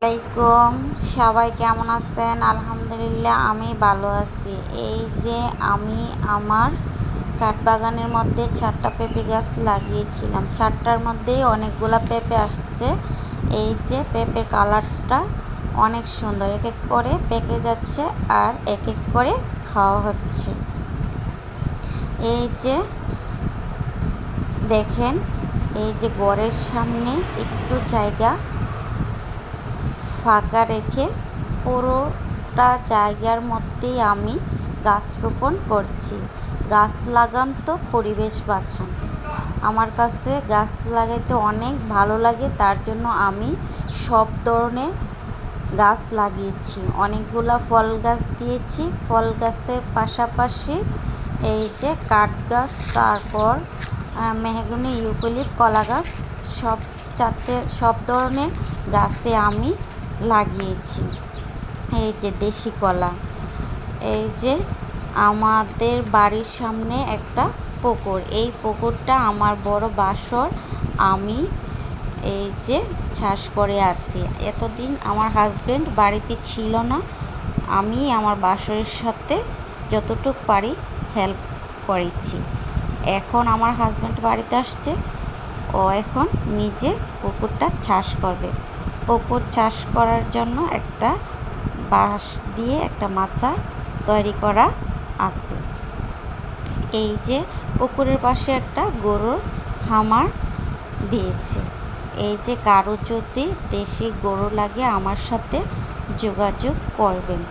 আলাইকুম, সবাই কেমন আছেন? আলহামদুলিল্লাহ আমি ভালো আছি। এই যে আমি আমার কাঠবাগানের মধ্যে 4টা পেঁপে গাছ লাগিয়েছিলাম। 4টার মধ্যেই অনেকগুলা পেঁপে আসছে। এই যে পেঁপের কালারটা অনেক সুন্দর, এক এক করে পেকে যাচ্ছে আর এক এক করে খাওয়া হচ্ছে। এই যে দেখেন, এই যে ঘরের সামনে একটু জায়গা ফাঁকা রেখে পুরোটা জায়গার মধ্যেই আমি গাছ রোপণ করছি। গাছ লাগান তো পরিবেশ বাঁচান। আমার কাছে গাছ লাগাইতে অনেক ভালো লাগে, তার জন্য আমি সব ধরনের গাছ লাগিয়েছি। অনেকগুলা ফল গাছ দিয়েছি। ফল গাছের পাশাপাশি এই যে কাঠ গাছ, তারপর মেহগনি, ইউক্যালিপ্টাস, কলা গাছ সব ধরনের গাছে আমি লাগিয়েছি। এই যে দেশি কলা। এই যে আমাদের বাড়ির সামনে একটা পুকুর, এই পুকুরটা আমার বড় বাসর। আমি এই যে চাষ করে আছি। এতদিন আমার হাজব্যান্ড বাড়িতে ছিল না, আমি আমার বাসরের সাথে যতটুকু পারি হেল্প করেছি। এখন আমার হাজব্যান্ড বাড়িতে আসছে, ও এখন নিজে পুকুরটা চাষ করবে। পুকুর চাষ করার জন্য একটা বাঁশ দিয়ে একটা মাচা তৈরি করা আছে। এই যে পুকুরের পাশে একটা গরুর খামার দিয়েছে। এই যে কারো যদি দেশি গরু লাগে আমার সাথে যোগাযোগ করবেন।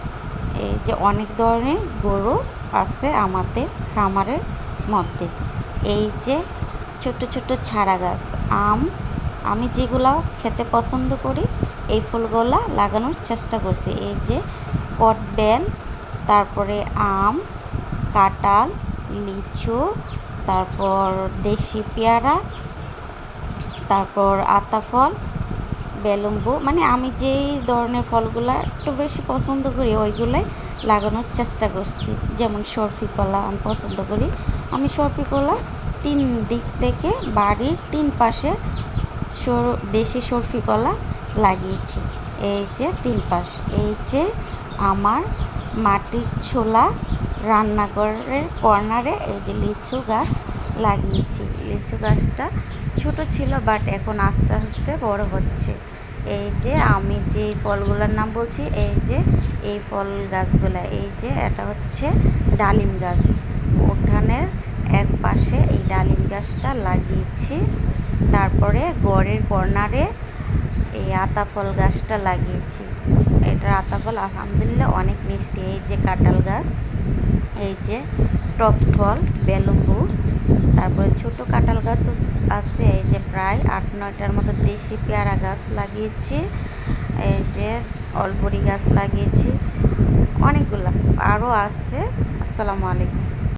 এই যে অনেক ধরনের গরু আছে আমাদের খামারের মধ্যে। এই যে ছোট ছোট চারা গাছ, আমি যেগুলো খেতে পছন্দ করি এই ফুলগুলা লাগানোর চেষ্টা করছি। এই যে কটবেল, তারপরে আম, কাঁঠাল, লিচু, তারপর দেশি পেয়ারা, তারপর আতাফল, বেলুম্বু, মানে আমি যেই ধরনের ফলগুলা একটু বেশি পছন্দ করি ওইগুলাই লাগানোর চেষ্টা করছি। যেমন সরফি কলা আমি পছন্দ করি। আমি সরফি কলা 3 দিক থেকে বাড়ির 3 পাশে দেশি সরফি কলা লাগিয়েছি। এই যে 3 পাশ। এই যে আমার মাটির ছোলা রান্নাঘরের কর্নারে এই যে লিচু গাছ লাগিয়েছি। লিচু গাছটা ছোট ছিল, বাট এখন আস্তে আস্তে বড় হচ্ছে। এই যে আমি যে ফলগুলোর নাম বলছি, এই যে এই ফল গাছগুলা, এই যে এটা হচ্ছে ডালিম গাছ। উঠানের এক পাশে এই ডালিম গাছটা লাগিয়েছি। তারপরে ঘরের কর্নারে এই আতাফল গাছটা লাগিয়েছি। এটার আতাফল আলহামদুলিল্লাহ অনেক মিষ্টি। এই যে কাঁঠাল গাছ, এই যে টক ফল বেলুম্বু, তারপরে ছোট কাঁঠাল গাছ আছে। এই যে প্রায় 8-9টার মতো দেশি পেয়ারা গাছ লাগিয়েছি। এই যে অলবরি গাছ লাগিয়েছি, অনেকগুলা আরও আছে। আসসালামু আলাইকুম।